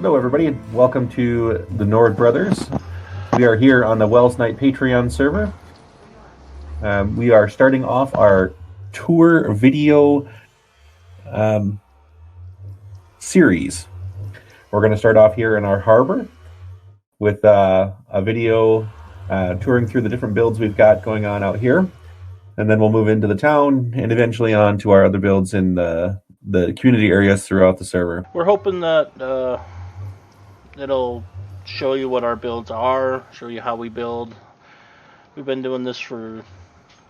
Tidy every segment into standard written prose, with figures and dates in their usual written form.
Hello everybody, and welcome to the Nord Brothers. We are here on the Welsknight Patreon server. We are starting off our tour video series. We're going to start off here in our harbor with a video touring through the different builds we've got going on out here. And then we'll move into the town and eventually on to our other builds in the community areas throughout the server. We're hoping that it'll show you what our builds are, show you how we build. We've been doing this for a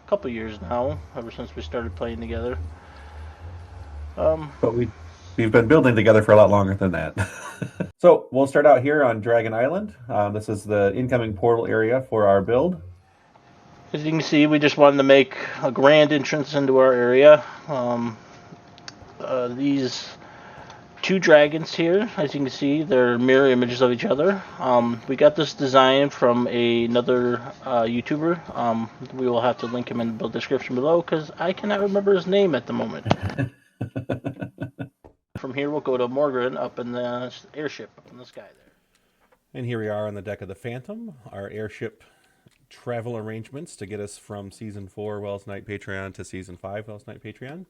couple years now, ever since we started playing together. But we've been building together for a lot longer than that. So we'll start out here on Dragon Island. This is the incoming portal area for our build. As you can see, we just wanted to make a grand entrance into our area. These two dragons here, as you can see, they're mirror images of each other. We got this design from another YouTuber. We will have to link him in the description below because I cannot remember his name at the moment. From here we'll go to Morgan up in the airship up in the sky there. And here we are on the deck of the Phantom, our airship travel arrangements to get us from Season 4 Welsknight Patreon to Season 5 Welsknight Patreon.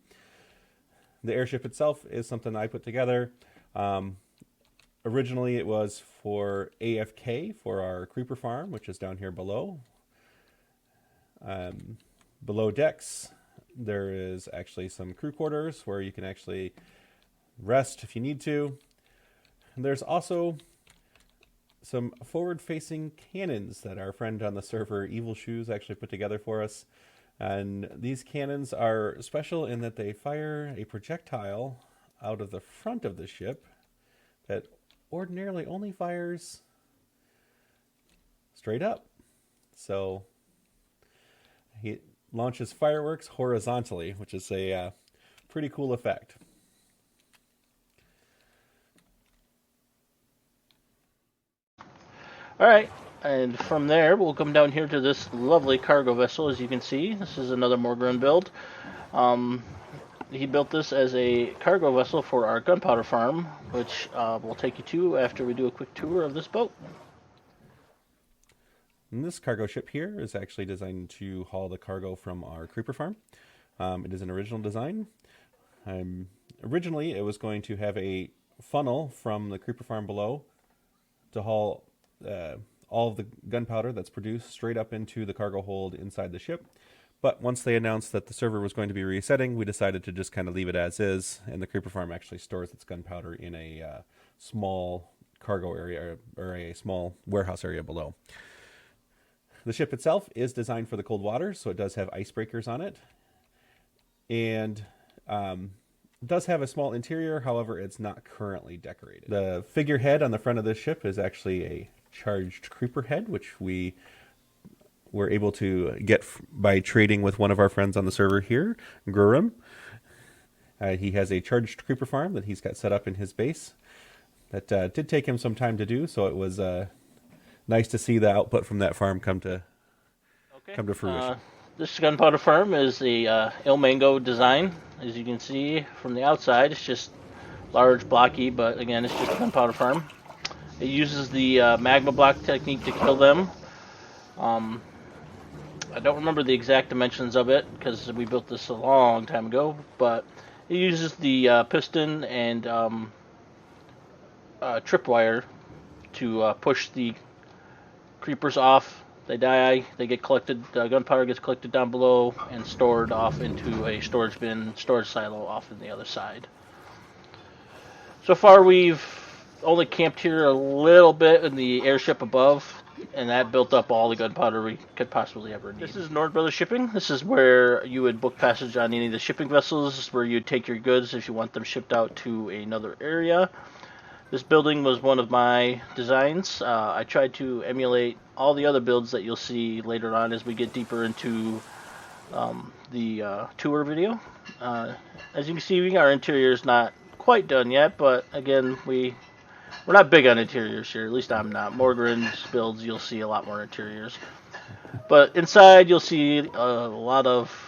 The airship itself is something I put together. Originally it was for AFK for our creeper farm, which is down here below. Below decks there is actually some crew quarters where you can actually rest if you need to. And there's also some forward-facing cannons that our friend on the server, Evil Shoes, actually put together for us. And these cannons are special in that they fire a projectile out of the front of the ship that ordinarily only fires straight up. So he launches fireworks horizontally, which is a pretty cool effect. All right. And from there, we'll come down here to this lovely cargo vessel. As you can see, this is another Morgan build. He built this as a cargo vessel for our gunpowder farm, which we'll take you to after we do a quick tour of this boat. And this cargo ship here is actually designed to haul the cargo from our creeper farm. It is an original design. Originally, it was going to have a funnel from the creeper farm below to haul all of the gunpowder that's produced straight up into the cargo hold inside the ship. But once they announced that the server was going to be resetting, we decided to just kind of leave it as is, and the creeper farm actually stores its gunpowder in a small cargo area or a small warehouse area below. The ship itself is designed for the cold water, so it does have icebreakers on it, and does have a small interior. However, it's not currently decorated. The figurehead on the front of this ship is actually a charged creeper head, which we were able to get by trading with one of our friends on the server here, Gurum. He has a charged creeper farm that he's got set up in his base. That did take him some time to do, so it was nice to see the output from that farm come to fruition. This gunpowder farm is a Il Mango design. As you can see from the outside, it's just large, blocky, but again, it's just a gunpowder farm. It uses the magma block technique to kill them. I don't remember the exact dimensions of it because we built this a long time ago, but it uses the piston and tripwire to push the creepers off. They die, they get collected, gunpowder gets collected down below and stored off into a storage bin, storage silo off on the other side. So far we've only camped here a little bit in the airship above, and that built up all the gunpowder we could possibly ever need. This is Nord Brothers Shipping. This is where you would book passage on any of the shipping vessels. This is where you'd take your goods if you want them shipped out to another area. This building was one of my designs. I tried to emulate all the other builds that you'll see later on as we get deeper into the tour video. As you can see, our interior is not quite done yet, but again, we're not big on interiors here. At least I'm not. Morgren's builds, you'll see a lot more interiors. But inside, you'll see a lot of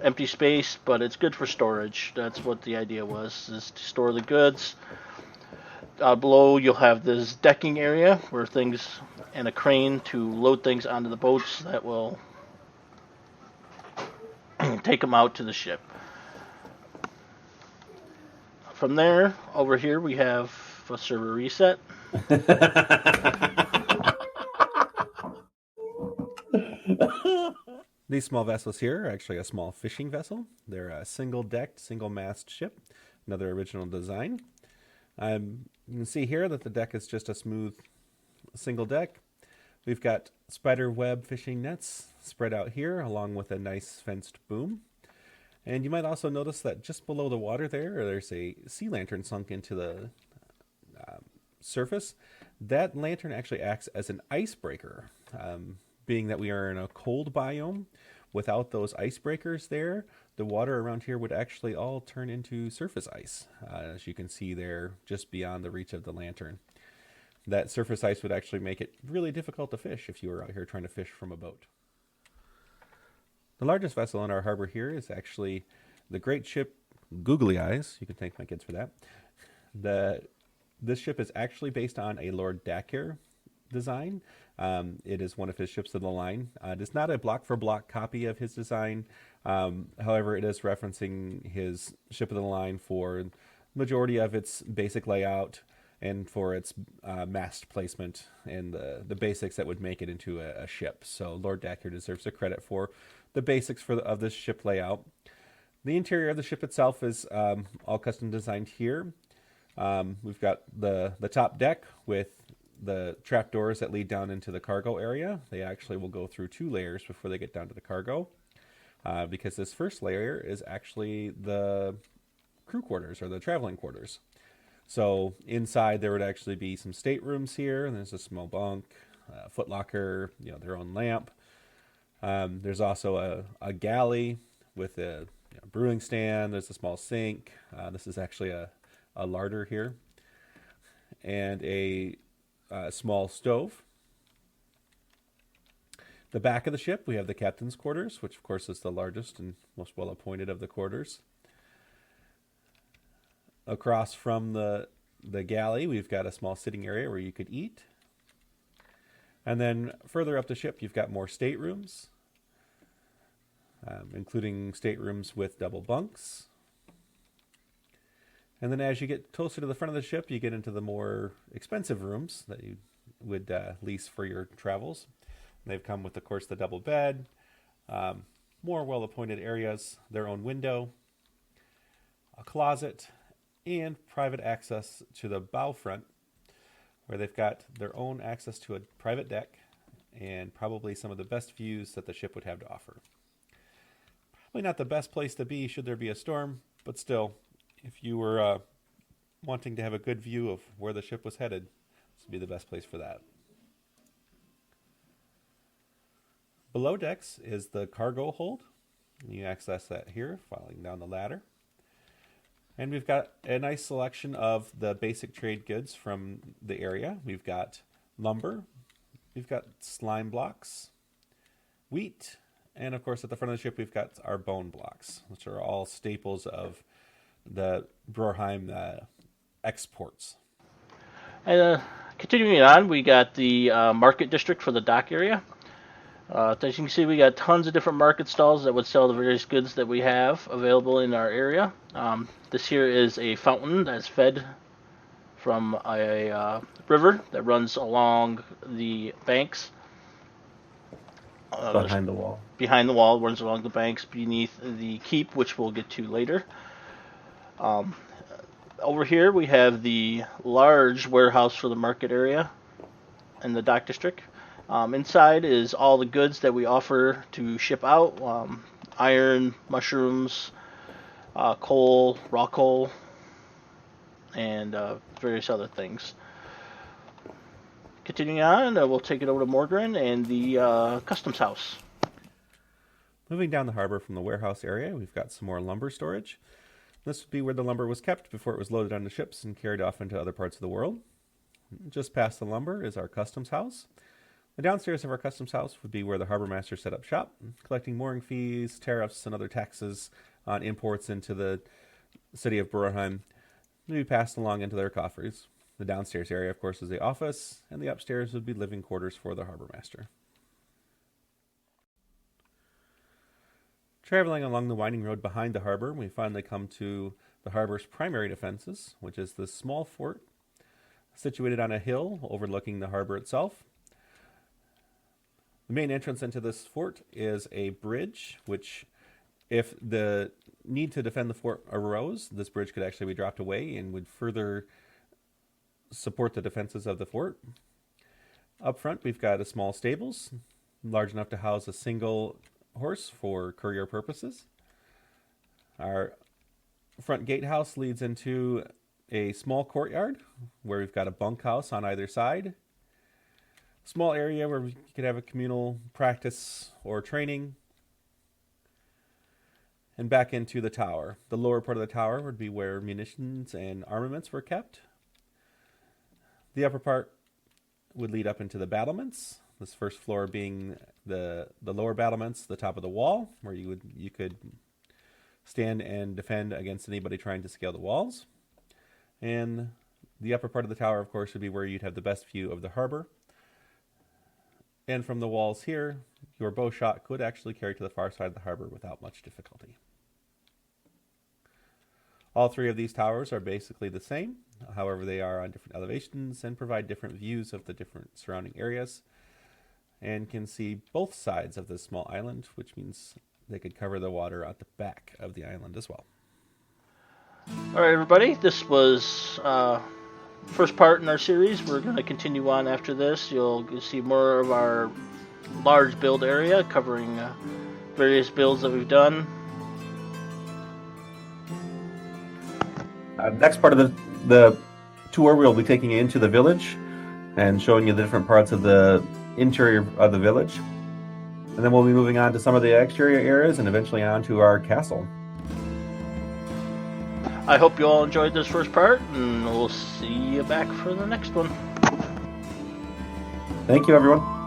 empty space, but it's good for storage. That's what the idea was, is to store the goods. Below, you'll have this decking area where things, and a crane to load things onto the boats that will take them out to the ship. From there, over here, we have a server reset. These small vessels here are actually a small fishing vessel. They're a single-decked, single-mast ship, another original design. You can see here that the deck is just a smooth single deck. We've got spider web fishing nets spread out here along with a nice fenced boom. And you might also notice that just below the water there's a sea lantern sunk into the surface. That lantern actually acts as an icebreaker. Being that we are in a cold biome, without those icebreakers there, the water around here would actually all turn into surface ice, as you can see there just beyond the reach of the lantern. That surface ice would actually make it really difficult to fish if you were out here trying to fish from a boat. The largest vessel in our harbor here is actually the great ship Googly Eyes. You can thank my kids for that. This ship is actually based on a Lord Dacker design. It is one of his ships of the line. It is not a block-for-block copy of his design. However, it is referencing his ship of the line for the majority of its basic layout and for its mast placement and the basics that would make it into a ship. So Lord Dacker deserves the credit for the basics of this ship layout. The interior of the ship itself is all custom designed here. We've got the top deck with the trapdoors that lead down into the cargo area. They actually will go through 2 layers before they get down to the cargo, because this first layer is actually the crew quarters or the traveling quarters. So inside there would actually be some staterooms here, and there's a small bunk, a footlocker, their own lamp. There's also a galley with a brewing stand. There's a small sink. This is actually a larder here, and a small stove. The back of the ship, we have the captain's quarters, which of course is the largest and most well appointed of the quarters. Across from the galley, we've got a small sitting area where you could eat. And then further up the ship, you've got more staterooms, including staterooms with double bunks. And then as you get closer to the front of the ship, you get into the more expensive rooms that you would lease for your travels. They've come with, of course, the double bed, more well-appointed areas, their own window, a closet, and private access to the bow front, where they've got their own access to a private deck and probably some of the best views that the ship would have to offer. Probably not the best place to be should there be a storm, but still, if you were wanting to have a good view of where the ship was headed, this would be the best place for that. Below decks is the cargo hold. You access that here, following down the ladder. And we've got a nice selection of the basic trade goods from the area. We've got lumber, we've got slime blocks, wheat, and of course at the front of the ship we've got our bone blocks, which are all staples of the Brorheim exports. And continuing on, we got the market district for the dock area. As you can see, we got tons of different market stalls that would sell the various goods that we have available in our area. This here is a fountain that's fed from a river that runs along the banks. Behind the wall. Behind the wall, runs along the banks beneath the keep, which we'll get to later. Over here we have the large warehouse for the market area in the dock district. Inside is all the goods that we offer to ship out. Iron, mushrooms, coal, raw coal. and various other things. Continuing on, we'll take it over to Morgren and the customs house. Moving down the harbor from the warehouse area, we've got some more lumber storage. This would be where the lumber was kept before it was loaded onto ships and carried off into other parts of the world. Just past the lumber is our customs house. The downstairs of our customs house would be where the harbor master set up shop, collecting mooring fees, tariffs, and other taxes on imports into the city of Burheim to be passed along into their coffers. The downstairs area, of course, is the office, and the upstairs would be living quarters for the harbor master. Traveling along the winding road behind the harbor, we finally come to the harbor's primary defenses, which is the small fort situated on a hill overlooking the harbor itself. The main entrance into this fort is a bridge, which, if the need to defend the fort arose, this bridge could actually be dropped away and would further support the defenses of the fort. Up front, we've got a small stables, large enough to house a single horse for courier purposes. Our front gatehouse leads into a small courtyard where we've got a bunkhouse on either side. Small area where we could have a communal practice or training. And back into the tower. The lower part of the tower would be where munitions and armaments were kept. The upper part would lead up into the battlements. This first floor being the lower battlements, the top of the wall, where you could stand and defend against anybody trying to scale the walls. And the upper part of the tower, of course, would be where you'd have the best view of the harbor. And from the walls here, your bow shot could actually carry to the far side of the harbor without much difficulty. All three of these towers are basically the same. However, they are on different elevations and provide different views of the different surrounding areas, and can see both sides of this small island, which means they could cover the water at the back of the island as well. All right, everybody, this was first part in our series. We're going to continue on after this. You'll see more of our large build area covering various builds that we've done. Next part of the tour, we'll be taking you into the village and showing you the different parts of the interior of the village. And then we'll be moving on to some of the exterior areas and eventually on to our castle. I hope you all enjoyed this first part, and we'll see you back for the next one. Thank you, everyone.